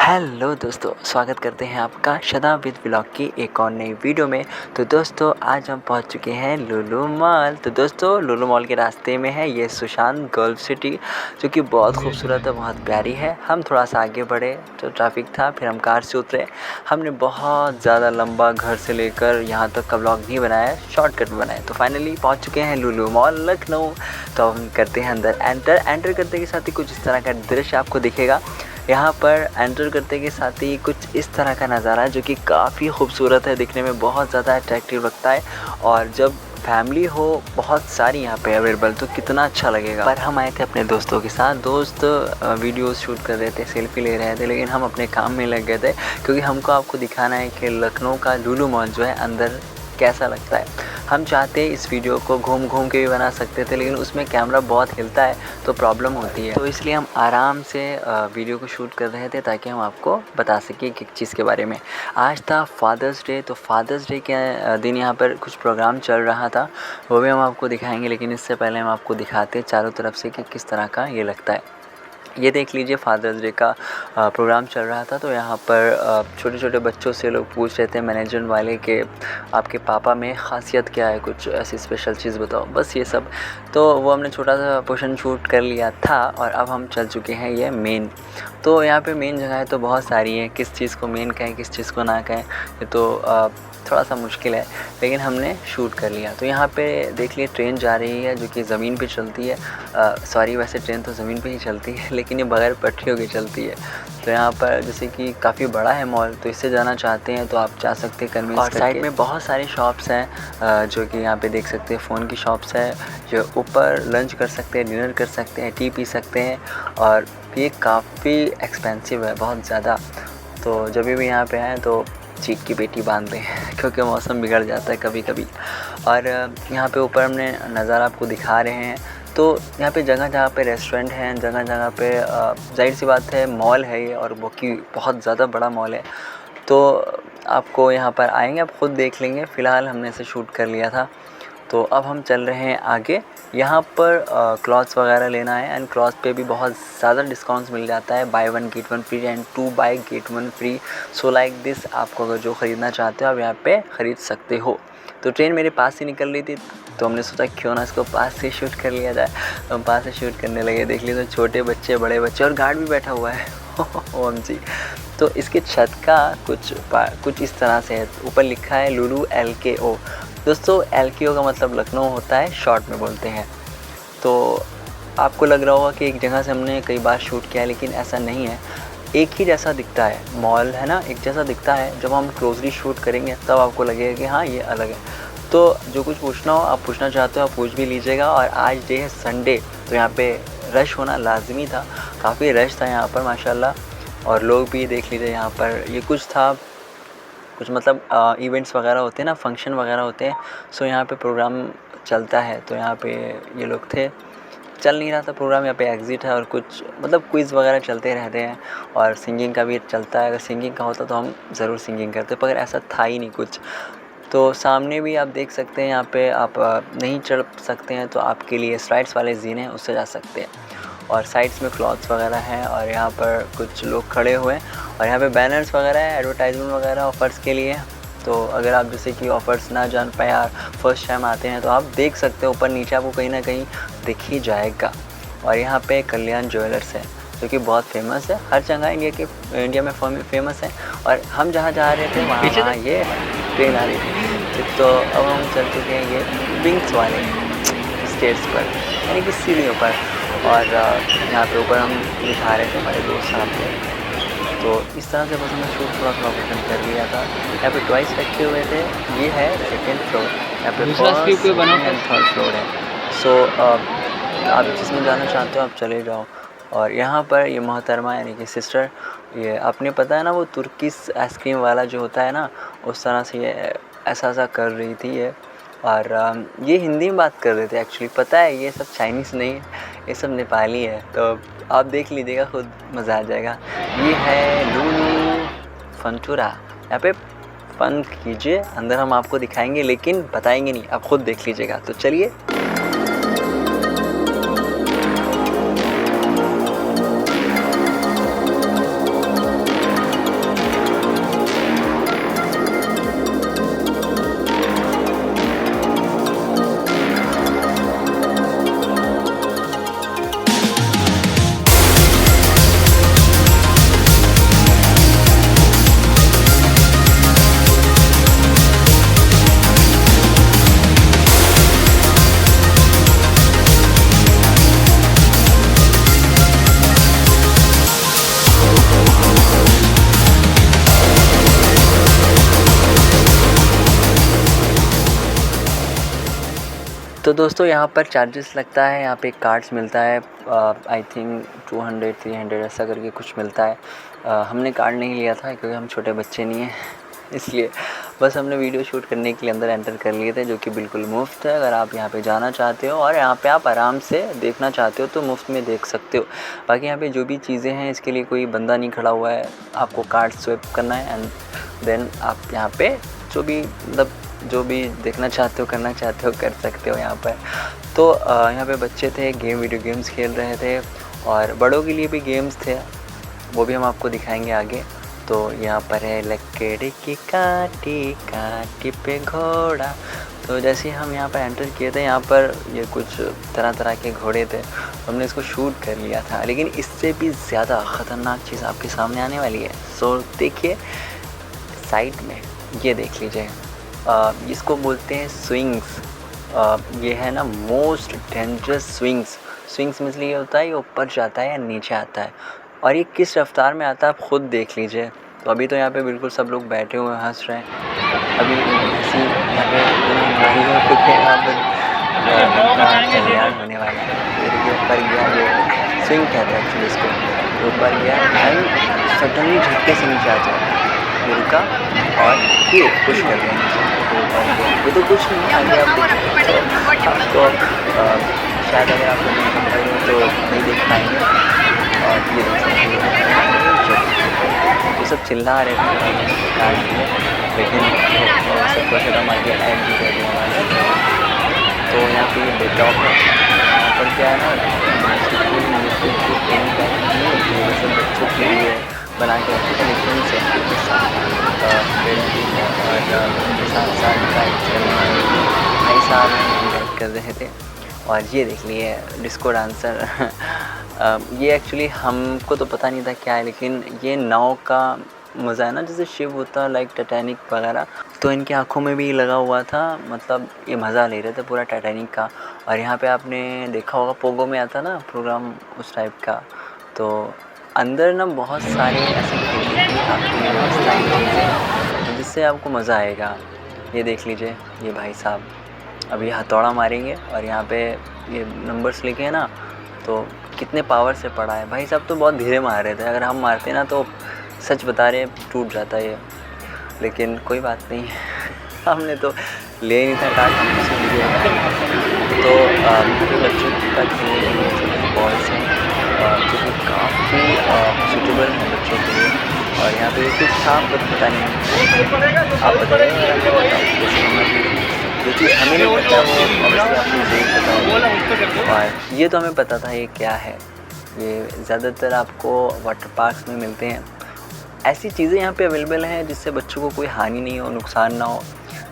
Hello दोस्तों, स्वागत करते हैं आपका शदाबिद व्लॉग की एक और नई वीडियो में। तो दोस्तों आज हम पहुंच चुके हैं लुलु मॉल। तो दोस्तों लुलु मॉल के रास्ते में है ये सुशांत गल्फ सिटी, जो कि बहुत खूबसूरत है, बहुत प्यारी है। हम थोड़ा सा आगे बढ़े तो ट्रैफिक था, फिर हम कार से उतरे। हमने बहुत ज़्यादा लंबा घर से लेकर यहाँ तक का व्लॉग नहीं बनाया, शॉर्टकट में बनाया। तो फाइनली पहुँच चुके हैं लुलु मॉल लखनऊ। तो हम करते हैं अंदर। एंटर करते के साथ ही कुछ इस तरह का दृश्य आपको दिखेगा। यहाँ पर एंटर करते के साथ ही कुछ इस तरह का नज़ारा है, जो कि काफ़ी खूबसूरत है, दिखने में बहुत ज़्यादा अट्रैक्टिव लगता है। और जब फैमिली हो बहुत सारी यहाँ पे अवेलेबल तो कितना अच्छा लगेगा। पर हम आए थे अपने दोस्तों के साथ। दोस्त वीडियोस शूट कर रहे थे, सेल्फी ले रहे थे, लेकिन हम अपने काम में लग गए थे, क्योंकि हमको आपको दिखाना है कि लखनऊ का लुलु मॉल जो है अंदर कैसा लगता है। हम चाहते हैं इस वीडियो को घूम के भी बना सकते थे, लेकिन उसमें कैमरा बहुत हिलता है तो प्रॉब्लम होती है। तो इसलिए हम आराम से वीडियो को शूट कर रहे थे, ताकि हम आपको बता सकें कि चीज़ के बारे में। आज था फादर्स डे, तो फादर्स डे के दिन यहाँ पर कुछ प्रोग्राम चल रहा था, वो भी हम आपको दिखाएंगे। लेकिन इससे पहले हम आपको दिखाते हैं चारों तरफ से कि किस तरह का ये लगता है। ये देख लीजिए, फादर्स डे का प्रोग्राम चल रहा था। तो यहाँ पर छोटे छोटे बच्चों से लोग पूछ रहे थे मैनेजमेंट वाले कि आपके पापा में ख़ासियत क्या है, कुछ ऐसी स्पेशल चीज़ बताओ, बस ये सब। तो वो हमने छोटा सा पोर्शन शूट कर लिया था और अब हम चल चुके हैं ये मेन। तो यहाँ पे मेन जगह तो बहुत सारी है, किस चीज़ को मेन कहें किस चीज़ को ना कहें, ये तो थोड़ा सा मुश्किल है, लेकिन हमने शूट कर लिया। तो यहाँ पे देख लिए ट्रेन जा रही है, जो कि ज़मीन पे चलती है। सॉरी, वैसे ट्रेन तो ज़मीन पे ही चलती है, लेकिन ये बगैर पटरियों की चलती है। तो यहाँ पर जैसे कि काफ़ी बड़ा है मॉल, तो इससे जाना चाहते हैं तो आप जा सकते हैं कन्विंस करके। और साइड में बहुत सारी शॉप्स हैं, जो कि यहाँ पे देख सकते हैं। फ़ोन की शॉप्स है, जो ऊपर लंच कर सकते हैं, डिनर कर सकते हैं, टी पी सकते हैं। और ये काफ़ी एक्सपेंसिव है, बहुत ज़्यादा। तो जब भी यहाँ पे आएँ तो चीख की पेटी बांध लें क्योंकि मौसम बिगड़ जाता है कभी कभी। और यहाँ पे ऊपर हमने नज़ारा आपको दिखा रहे हैं। तो यहाँ पे जगह जगह पे रेस्टोरेंट हैं, जगह जगह पे जाहिर सी बात है मॉल है ये, और वो कि बहुत ज़्यादा बड़ा मॉल है। तो आपको यहाँ पर आएंगे आप ख़ुद देख लेंगे। फ़िलहाल हमने इसे शूट कर लिया था। तो अब हम चल रहे हैं आगे। यहाँ पर क्लॉथ्स वगैरह लेना है, एंड क्लॉथ पे भी बहुत ज़्यादा डिस्काउंट्स मिल जाता है। Buy 1 get 1 free and 2 buy get 1 free. So like this, आपको अगर जो ख़रीदना चाहते हो आप यहाँ पे ख़रीद सकते हो। तो ट्रेन मेरे पास से निकल रही थी, तो हमने सोचा क्यों ना इसको पास से शूट कर लिया जाए। तो हम पास से शूट करने लगे। देख लीजिए, तो छोटे बच्चे, बड़े बच्चे, और गार्ड भी बैठा हुआ है ओम जी। तो इसके छत का कुछ इस तरह से है। ऊपर लिखा है लुलु LKO। दोस्तों LKO का मतलब लखनऊ होता है, शॉर्ट में बोलते हैं। तो आपको लग रहा होगा कि एक जगह से हमने कई बार शूट किया है, लेकिन ऐसा नहीं है। एक ही जैसा दिखता है, मॉल है ना, एक जैसा दिखता है। जब हम क्लोजली शूट करेंगे तब आपको लगेगा कि हाँ ये अलग है। तो जो कुछ पूछना हो, आप पूछना चाहते हो आप पूछ भी लीजिएगा। और आज डे है संडे, तो यहाँ पे रश होना लाजमी था। काफ़ी रश था यहाँ पर माशाल्लाह। और लोग भी देख लीजिए, यहाँ पर ये कुछ था, कुछ मतलब इवेंट्स वगैरह होते हैं ना, फंक्शन वगैरह होते हैं। सो यहाँ पे प्रोग्राम चलता है, तो यहाँ पे ये लोग थे। चल नहीं रहा था प्रोग्राम, यहाँ पे एग्ज़िट है, और कुछ मतलब क्विज़ वगैरह चलते रहते हैं, और सिंगिंग का भी चलता है। अगर सिंगिंग का होता तो हम ज़रूर सिंगिंग करते, पर ऐसा था ही नहीं कुछ। तो सामने भी आप देख सकते हैं, यहाँ पे आप नहीं चढ़ सकते हैं तो आपके लिए स्लाइड्स वाले ज़ीने हैं, उससे जा सकते हैं। और साइड्स में क्लॉथ्स वगैरह हैं, और यहाँ पर कुछ लोग खड़े हुए हैं, और यहाँ पे बैनर्स वगैरह है, एडवर्टाइजमेंट वगैरह ऑफ़र्स के लिए। तो अगर आप जैसे कि ऑफ़र्स ना जान पाए या फर्स्ट टाइम आते हैं, तो आप देख सकते हो ऊपर नीचे आपको कहीं ना कहीं दिख ही जाएगा। और यहाँ पे कल्याण ज्वेलर्स है, जो कि बहुत फेमस है, हर जगह इंडिया में फेमस है। और हम जहाँ जा रहे थे वहाँ ये ट्रेन आ रही थी। तो अब हम चल चुके हैं ये विंग्स वाले स्टेट्स पर, यानी कि सीढ़ियों पर। और यहाँ पे ऊपर हम दिखा रहे थे हमारे दोस्त साहब थे। तो इस तरह से बस हमने शूट थोड़ा पसंद कर लिया था। यहाँ पे टॉयस रखे हुए थे। ये है 2nd फ्लोर, यहाँ पे 1st, 2nd and 3rd floor है। सो आप जिसमें जाना चाहते हो आप चले जाओ। और यहाँ पर ये मोहतरमा यानी कि सिस्टर, ये आपने पता है ना वो तुर्किश आइसक्रीम वाला जो होता है ना, उस तरह से ये ऐसा कर रही थी ये। और ये हिंदी में बात कर रहे थे एक्चुअली। पता है ये सब चाइनीज़ नहीं है, ये सब नेपाली है। तो आप देख लीजिएगा, खुद मज़ा आ जाएगा। ये है लुलु फंटूरा, यहाँ पे फन कीजिए। अंदर हम आपको दिखाएंगे, लेकिन बताएंगे नहीं, आप खुद देख लीजिएगा। तो चलिए। तो दोस्तों यहाँ पर चार्जेस लगता है, यहाँ पे कार्ड्स मिलता है, आई थिंक 200-300 ऐसा करके कुछ मिलता है। हमने कार्ड नहीं लिया था क्योंकि हम छोटे बच्चे नहीं हैं इसलिए बस हमने वीडियो शूट करने के लिए अंदर एंटर कर लिए थे, जो कि बिल्कुल मुफ्त है। अगर आप यहाँ पे जाना चाहते हो और यहाँ पे आप आराम से देखना चाहते हो तो मुफ्त में देख सकते हो। बाकी यहाँ पे जो भी चीज़ें हैं इसके लिए कोई बंदा नहीं खड़ा हुआ है, आपको कार्ड स्वाइप करना है एंड देन आप यहाँ पे जो भी मतलब जो भी देखना चाहते हो करना चाहते हो कर सकते हो यहाँ पर। तो यहाँ पे बच्चे थे, वीडियो गेम्स खेल रहे थे और बड़ों के लिए भी गेम्स थे, वो भी हम आपको दिखाएंगे आगे। तो यहाँ पर है लकड़ी की काटी काटी पे घोड़ा। तो जैसे हम यहाँ पर एंटर किए थे, यहाँ पर ये कुछ तरह तरह के घोड़े थे, तो हमने इसको शूट कर लिया था। लेकिन इससे भी ज़्यादा ख़तरनाक चीज़ आपके सामने आने वाली है। सो देखिए साइड में ये देख लीजिए, इसको बोलते हैं स्विंग्स। ये है ना मोस्ट डेंजरस स्विंग्स में ये होता है ये ऊपर जाता है या नीचे आता है, और ये किस रफ्तार में आता है आप खुद देख लीजिए। तो अभी तो यहाँ पे बिल्कुल सब लोग बैठे हुए हंस रहे हैं। अभी ऐसी यहाँ पे क्योंकि यहाँ पर कल्याण होने वाला है। मेरे ऊपर गया, ये स्विंग कहते हैं एक्चुअली इसको, ऊपर गया एंड सडनली झटके से नीचे आ जाए, रुका और ये पुश कर दिया नीचे। ये तो कुछ नहीं, आगे आप आपको शायद अगर आपको नहीं समझ रहे तो नहीं देख पाएंगे। और ये देख सकते हैं ये सब चिल्ला रहे थे लेकिन सबको शायद हम आगे ऐड भी कर देने वाले। तो यहाँ पे ये बेटॉप है, यहाँ पर क्या है ना सब बच्चों के लिए बना के रखे थे, लेकिन सेफ्टी के साथ उनके साथ भाई साहब गाइड कर रहे थे। और ये देख लिए डिस्को डांसर ये एक्चुअली हमको तो पता नहीं था क्या है, लेकिन ये नाव का मज़ा है ना, जैसे शिप होता है लाइक टाइटैनिक वगैरह, तो इनकी आंखों में भी लगा हुआ था। मतलब ये मज़ा ले रहे थे पूरा टाइटैनिक का। और यहाँ पे आपने देखा होगा पोगो में आता ना प्रोग्राम उस टाइप का, तो अंदर ना बहुत सारे ऐसे खेलने की आपकी व्यवस्थाएँ चीज़ें जिससे आपको मज़ा आएगा। ये देख लीजिए, ये भाई साहब अभी हथौड़ा मारेंगे और यहाँ पे ये नंबर्स लिखे हैं ना, तो कितने पावर से पड़ा है। भाई साहब तो बहुत धीरे मार रहे थे, अगर हम मारते ना तो सच बता रहे हैं टूट जाता ये, लेकिन कोई बात नहीं हमने तो ले नहीं था कार्ड, हम उसे लिए। तो बच्चों का खेलने के लिए छोटे बॉल्स हैं जो कि काफ़ी सूटेबल हैं बच्चों के लिए। और यहाँ पे कुछ था पता नहीं, आप बताइए। जो चीज़ हमें नहीं पता वो ऑब्वियसली आपको ज़रूर पता होगा। और ये तो हमें पता था ये क्या है, ये ज़्यादातर आपको वाटर पार्क्स में मिलते हैं। ऐसी चीज़ें यहाँ पे अवेलेबल हैं जिससे बच्चों को कोई हानि नहीं हो, नुकसान ना हो।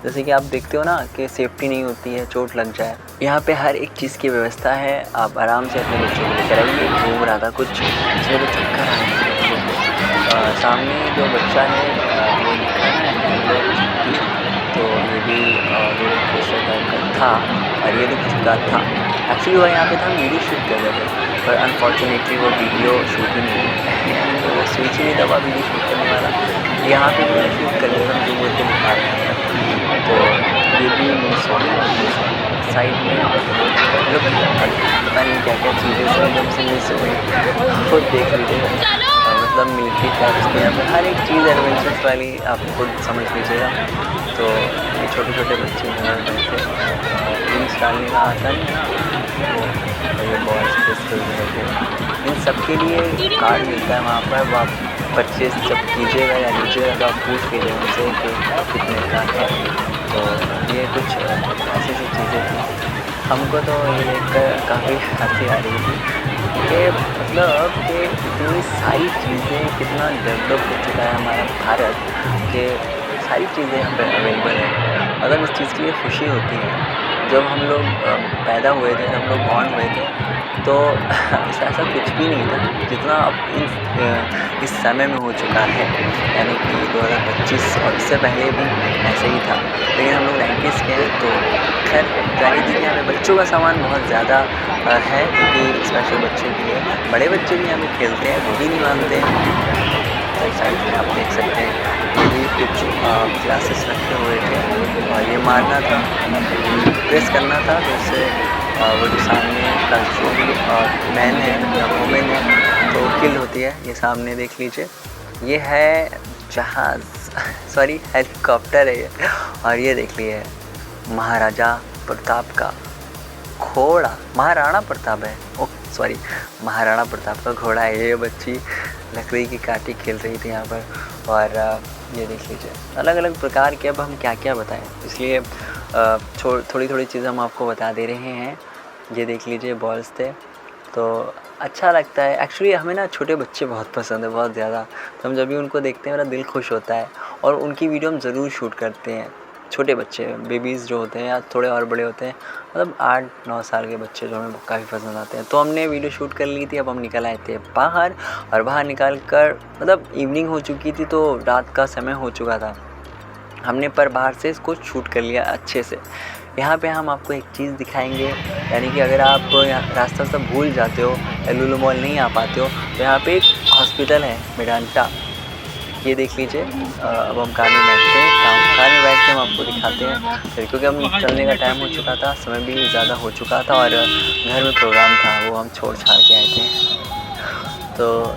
जैसे कि आप देखते हो ना कि सेफ्टी नहीं होती है, चोट लग जाए। यहाँ पे हर एक चीज़ की व्यवस्था है, आप आराम से अपने बच्चों को लेकर आइए। घूम रहा था कुछ इसमें तो चक्कर आ रहे थे। सामने जो बच्चा है वो लिखा है, तो ये भी रोलर कोस्टर टाइप का था और ये रुक चुका था। एक्चुअली वो यहाँ पे था, वीडियो शूट कर रहे थे, पर अनफॉर्चुनेटली वो वीडियो शूट ही नहीं हुई, तो वो स्विच ही नहीं दबा वीडियो शूट करने वाला। यहाँ पे भी शूट कर रहे थे जो बोल के दिखा रहे हैं, तो ये भी मिस हो गया। साइड में मतलब पता नहीं क्या क्या चीज़ें से एकदम से मिस हो गई, खुद देख लीजिएगा। मतलब मिलिट्री कैप्स में यहाँ पर हर एक चीज़ एडवेंचर्स वाली आप खुद समझ लीजिएगा। तो ये छोटे छोटे बच्चे घर बैठे रिंग्स डालने का आता नहीं ना, तो ये बॉल्स खेल रहे थे। इन सब के लिए कार्ड मिलता है वहाँ पर, वो आप परचेज जब कीजिएगा या लीजिएगा तो आप पूछ लीजिएगा उनसे कि कितने का है। तो ये कुछ ऐसी चीज़ें थी। हमको तो ये देखकर काफ़ी हंसी आ रही थी कि मतलब कि इतनी सारी चीज़ें, कितना डेवलप हो चुका है हमारा भारत, कि सारी चीज़ें यहाँ पर अवेलेबल हैं। अगर इस चीज़ के लिए खुशी होती है। जब हम लोग पैदा हुए थे, जब हम लोग बॉर्न हुए थे, तो ऐसा कुछ भी नहीं था जितना अब इस समय में हो चुका है, यानी कि 2025 और इससे पहले भी ऐसे ही था। लेकिन हम लोग 90s के हैं, तो खैर जानी थी कि यहाँ पे बच्चों का सामान बहुत ज़्यादा है, क्योंकि स्पेशल बच्चे के लिए बड़े बच्चे भी यहाँ पे खेलते हैं, वो भी नहीं मानते हैं। साइड में आप देख सकते हैं ये भी कुछ क्लासेस रखे हुए थे, और ये मारना था, प्रेस करना था, तो उससे वो जो सामने का जो भी मैन है या वुमेन है तो किल होती है। ये सामने देख लीजिए, ये है जहाज़ सॉरी हेलीकॉप्टर है ये। और ये देख लिए महाराजा प्रताप का घोड़ा, महाराणा प्रताप है, ओ सॉरी महाराणा प्रताप का घोड़ा है। ये बच्ची लकड़ी की काठी खेल रही थी यहाँ पर। और ये देख लीजिए अलग अलग प्रकार के, अब हम क्या क्या बताएं, इसलिए थोड़ी थोड़ी चीज़ें हम आपको बता दे रहे हैं। ये देख लीजिए बॉल्स थे, तो अच्छा लगता है। एक्चुअली हमें ना छोटे बच्चे बहुत पसंद है, बहुत ज़्यादा। तो हम जब भी उनको देखते हैं मेरा दिल खुश होता है और उनकी वीडियो हम ज़रूर शूट करते हैं। छोटे बच्चे बेबीज़ जो होते हैं या थोड़े और बड़े होते हैं, मतलब 8-9 साल के बच्चे जो हमें काफ़ी पसंद आते हैं। तो हमने वीडियो शूट कर ली थी, अब हम निकल आए थे बाहर। और बाहर निकाल कर मतलब इवनिंग हो चुकी थी, तो रात का समय हो चुका था। हमने पर बाहर से इसको शूट कर लिया अच्छे से। यहाँ पे हम आपको एक चीज़ दिखाएंगे, यानी कि अगर आप रास्ता सब भूल जाते हो या लुलु मॉल नहीं आ पाते हो, तो यहाँ पे एक हॉस्पिटल है मेडांता, ये देख लीजिए। अब हम कार में बैठते हैं, कार में बैठ के हम आपको दिखाते हैं फिर, क्योंकि हम चलने का टाइम हो चुका था, समय भी ज़्यादा हो चुका था और घर में प्रोग्राम था वो हम छोड़ छाड़ के आए थे। तो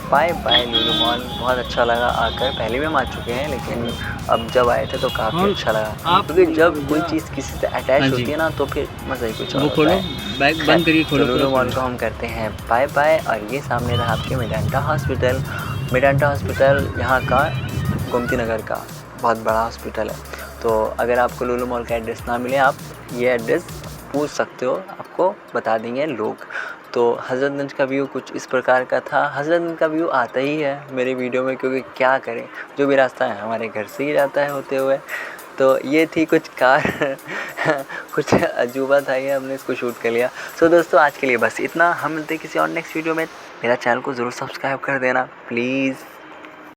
बाय बाय लुलु मॉल, बहुत अच्छा लगा आकर। पहले भी हम आ चुके हैं, लेकिन अब जब आए थे तो काफ़ी अच्छा लगा, क्योंकि जब कोई चीज़ किसी से अटैच होती है ना तो फिर मज़ा ही कुछ और होता है। बैग बंद करिए, खोलो। लुलु मॉल को हम करते हैं बाय बाय। और ये सामने रहा आपके मेडांता हॉस्पिटल। मेडांता हॉस्पिटल यहाँ का गोमती नगर का बहुत बड़ा हॉस्पिटल है। तो अगर आपको लुलु मॉल का एड्रेस ना मिले, आप ये एड्रेस पूछ सकते हो, आपको बता देंगे लोग। तो हज़रतगंज का व्यू कुछ इस प्रकार का था। हज़रतगंज का व्यू आता ही है मेरे वीडियो में, क्योंकि क्या करें, जो भी रास्ता है हमारे घर से ही जाता है होते हुए। तो ये थी कुछ कार कुछ अजूबा था ये, हमने इसको शूट कर लिया। सो दोस्तों आज के लिए बस इतना, हम मिलते हैं किसी और नेक्स्ट वीडियो में। मेरा चैनल को ज़रूर सब्सक्राइब कर देना प्लीज़।